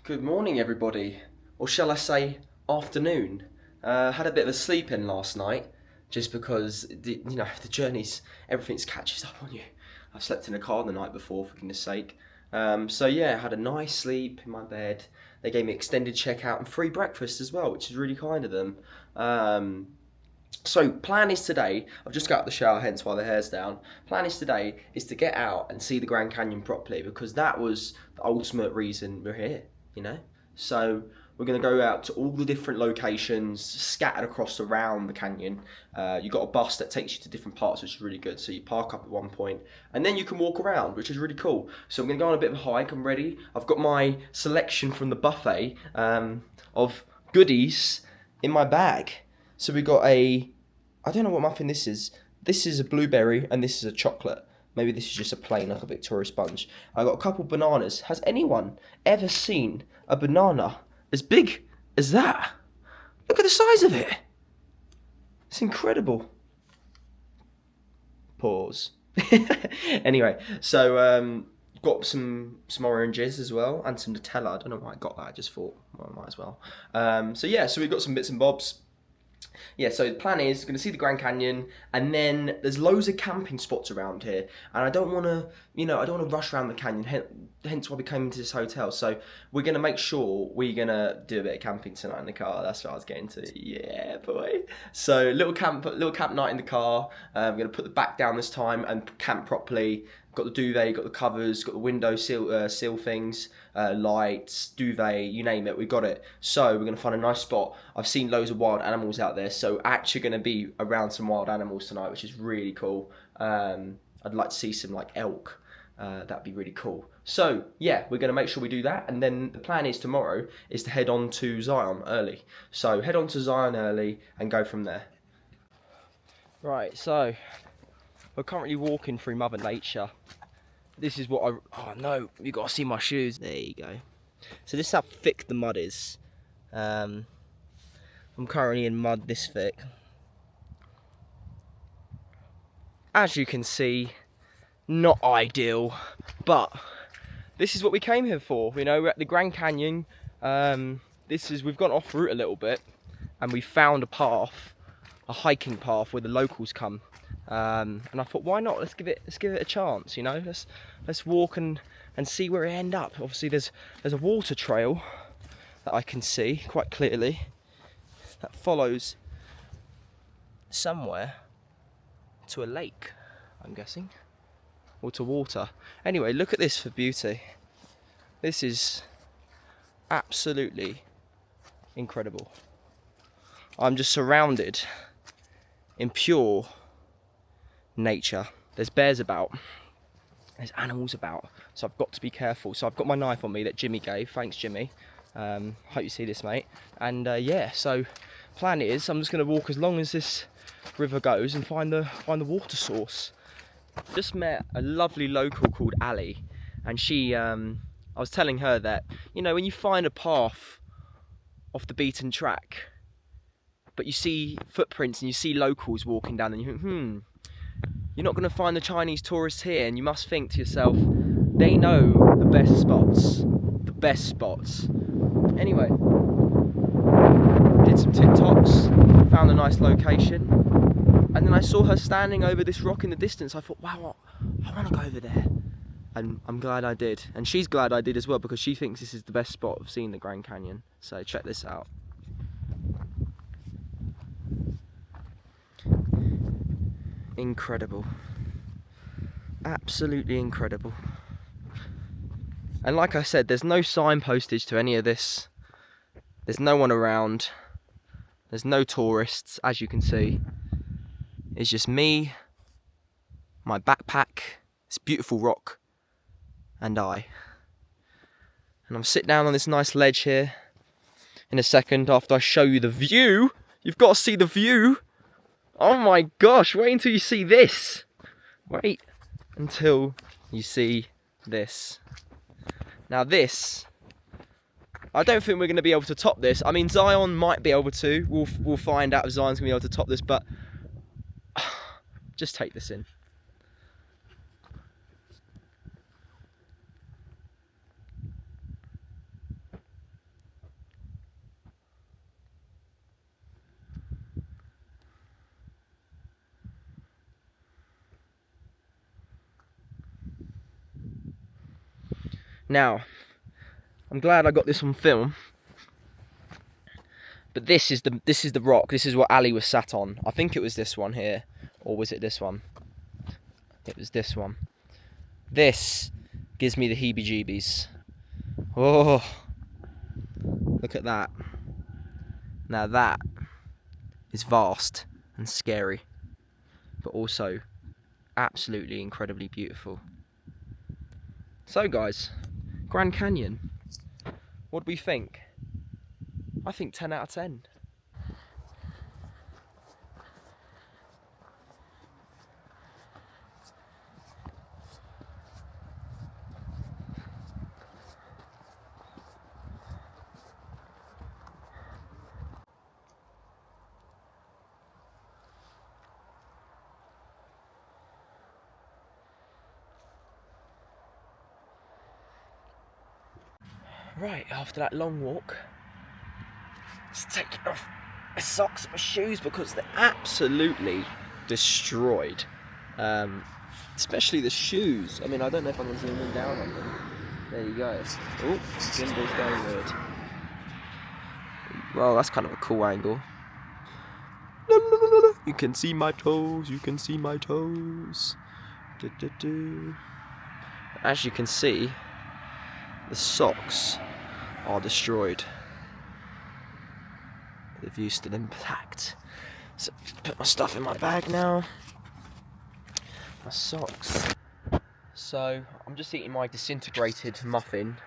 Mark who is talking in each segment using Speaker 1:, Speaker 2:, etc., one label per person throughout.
Speaker 1: Good morning, everybody, or shall I say, afternoon. Had a bit of a sleep in last night, just because the journeys, everything's catches up on you. I slept in a car the night before, for goodness sake. So yeah, had a nice sleep in my bed. They gave me extended checkout and free breakfast as well, which is really kind of them. Um, so plan is today. I've just got out of the shower, hence why the hair's down. Plan is today is to get out and see the Grand Canyon properly because that was the ultimate reason we're here. You know. So we're going to go out to all the different locations scattered across around the canyon. You've got a bus that takes you to different parts, which is really good. So you park up at one point, and then you can walk around, which is really cool. So I'm going to go on a bit of a hike. I'm ready. I've got my selection from the buffet of goodies in my bag. So we got I don't know what muffin this is. This is a blueberry and this is a chocolate. Maybe this is just a plain, like a Victoria sponge. I got a couple bananas. Has anyone ever seen a banana as big as that? Look at the size of it. It's incredible. Pause. Anyway, so got some oranges as well and some Nutella. I don't know why I got that. I just thought, well, I might as well. So we've got some bits and bobs. Yeah, so the plan is going to see the Grand Canyon, and then there's loads of camping spots around here, and I don't want to, I don't want to rush around the canyon. Hence why we came into this hotel. So we're going to make sure we're going to do a bit of camping tonight in the car. That's what I was getting to. Yeah, boy. So little camp night in the car. We're going to put the back down this time and camp properly. Got the duvet, got the covers, got the window seal things, lights, duvet, you name it, we got it. So we're going to find a nice spot. I've seen loads of wild animals out there, so actually going to be around some wild animals tonight, which is really cool. I'd like to see some like elk. That'd be really cool. So yeah, we're going to make sure we do that, and then the plan is tomorrow is to head on to Zion early. So head on to Zion early and go from there. Right, so we're currently walking through Mother Nature. This is what oh no, you got to see my shoes. There you go. So this is how thick the mud is. I'm currently in mud this thick. As you can see, not ideal, but this is what we came here for. We're at the Grand Canyon. We've gone off route a little bit, and we found a path, a hiking path where the locals come. And I thought, why not? Let's give it a chance. Let's walk and see where we end up. Obviously, there's a water trail that I can see quite clearly that follows somewhere to a lake, I'm guessing, or to water. Anyway, look at this for beauty. This is absolutely incredible. I'm just surrounded in pure nature. There's bears about, there's animals about, so I've got to be careful. So I've got my knife on me that Jimmy gave. Thanks, Jimmy. Hope you see this, mate. And yeah, so plan is I'm just going to walk as long as this river goes and find the water source. Just met a lovely local called Ali, and she I was telling her that when you find a path off the beaten track, but you see footprints and you see locals walking down, and you think, you're not going to find the Chinese tourists here, and you must think to yourself, they know the best spots. Anyway, did some TikToks, found a nice location, and then I saw her standing over this rock in the distance. I thought, wow, I want to go over there. And I'm glad I did. And she's glad I did as well, because she thinks this is the best spot of seeing the Grand Canyon. So check this out. Incredible. Absolutely incredible. And like I said, there's no signpostage to any of this. There's no one around. There's no tourists, as you can see. It's just me, my backpack, this beautiful rock, and I. And I'm sitting down on this nice ledge here. In a second, after I show you the view, you've got to see the view. Oh my gosh, wait until you see this. Wait until you see this. Now this, I don't think we're going to be able to top this. I mean, Zion might be able to. We'll find out if Zion's going to be able to top this, but just take this in. Now, I'm glad I got this on film. But this is the rock. This is what Ali was sat on. I think it was this one here, or was it this one? It was this one. This gives me the heebie-jeebies. Oh, look at that. Now that is vast and scary, but also absolutely incredibly beautiful. So guys, Grand Canyon, what do we think? I think 10 out of 10. Right, after that long walk, just taking off my socks and my shoes because they're absolutely destroyed. Especially the shoes. I mean, I don't know if I can zoom in down on them. There you go. Oh, gimbal's going weird. Well, that's kind of a cool angle. You can see my toes, you can see my toes. As you can see, the socks are destroyed. The view's still intact. So put my stuff in my bag now. My socks. So I'm just eating my disintegrated muffin.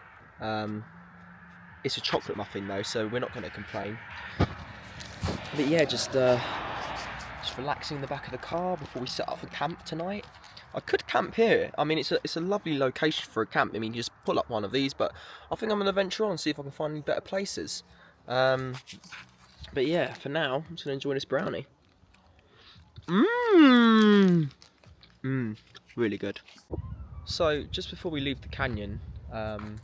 Speaker 1: It's a chocolate muffin though, so we're not going to complain. But yeah, just relaxing in the back of the car before we set up for camp tonight. I could camp here. I mean, it's a lovely location for a camp. I mean, you just pull up one of these, but I think I'm going to venture on and see if I can find any better places. But yeah, for now, I'm just going to enjoy this brownie. Really good. So, just before we leave the canyon, I've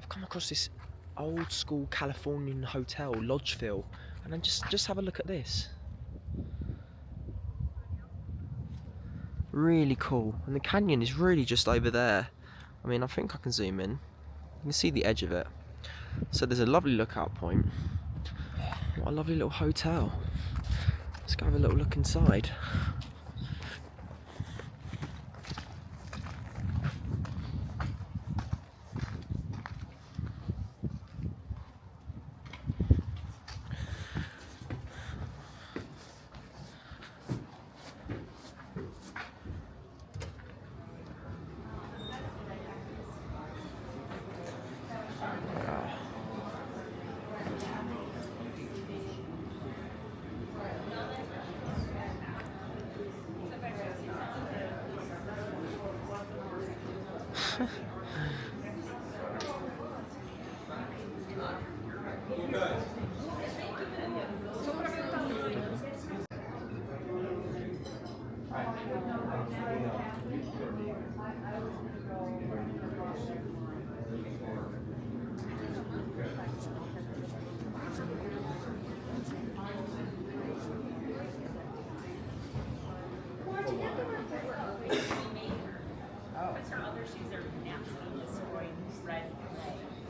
Speaker 1: come across this old school Californian hotel, Lodgeville, and then just have a look at this. Really cool, and the canyon is really just over there. I mean, I think I can zoom in. You can see the edge of it. So there's a lovely lookout point. What a lovely little hotel. Let's go have a little look inside.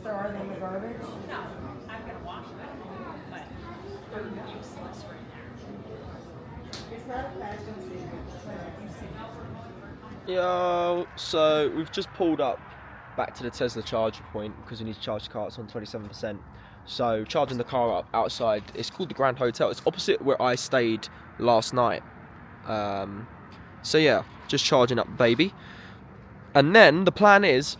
Speaker 2: So are they in the garbage?
Speaker 3: No, I'm gonna wash them, but they're useless right now.
Speaker 2: It's not a fashion statement.
Speaker 1: Yo, so we've just pulled up back to the Tesla charger point because we need to charge the car. It's on 27%. So charging the car up outside. It's called the Grand Hotel. It's opposite where I stayed last night. So yeah, just charging up, baby. And then the plan is,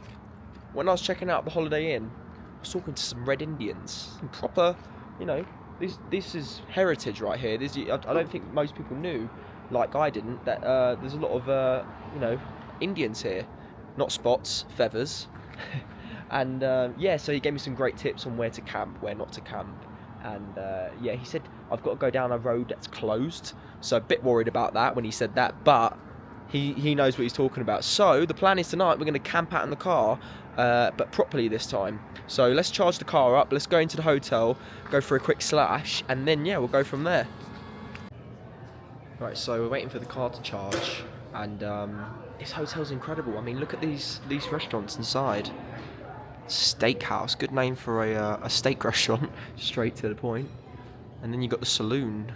Speaker 1: when I was checking out the Holiday Inn, I was talking to some Red Indians, some proper, you know, this is heritage right here. I don't think most people knew, like I didn't, that there's a lot of you know, Indians here, not spots, feathers. And yeah, so he gave me some great tips on where to camp, where not to camp. And yeah, he said I've got to go down a road that's closed, so a bit worried about that when he said that, but he knows what he's talking about. So the plan is tonight we're going to camp out in the car, but properly this time. So let's charge the car up, let's go into the hotel, go for a quick slash, and then yeah, we'll go from there. Right, so we're waiting for the car to charge, and this hotel's incredible. I mean, look at these restaurants inside. Steakhouse, good name for a steak restaurant, straight to the point. And then you got the saloon,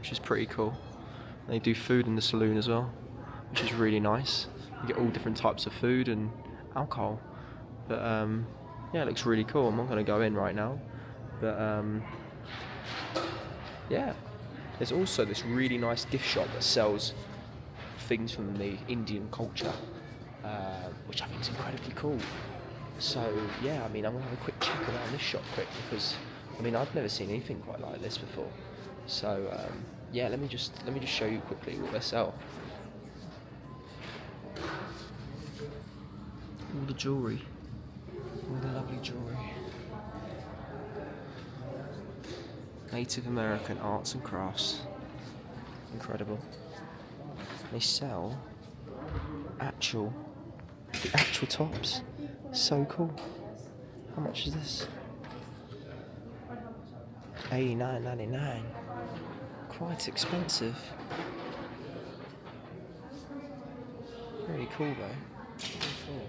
Speaker 1: which is pretty cool. They do food in the saloon as well, which is really nice. You get all different types of food and alcohol. But yeah, it looks really cool. I'm not going to go in right now, but yeah. There's also this really nice gift shop that sells things from the Indian culture, which I think is incredibly cool. So yeah, I mean, I'm gonna have a quick check around this shop quick because I mean I've never seen anything quite like this before. So yeah, let me just show you quickly what they sell. All the jewellery, all the lovely jewellery. Native American arts and crafts. Incredible. They sell the actual tops. So cool. How much is this? $89.99. Quite expensive. Very cool though. Very cool.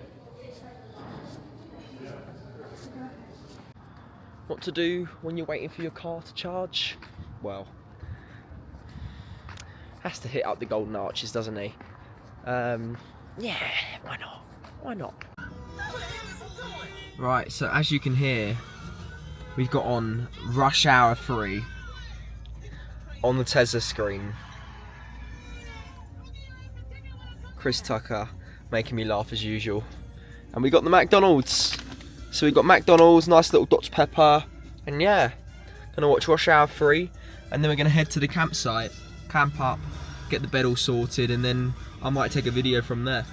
Speaker 1: What to do when you're waiting for your car to charge? Well, has to hit up the Golden Arches, doesn't he? Yeah, why not? Why not? Right, so as you can hear, we've got on Rush Hour 3 on the Tesla screen. Chris Tucker making me laugh as usual. And we got the McDonald's. So we got McDonald's, nice little Dr Pepper, and yeah, gonna watch Rush Hour 3, and then we're gonna head to the campsite, camp up, get the bed all sorted, and then I might take a video from there.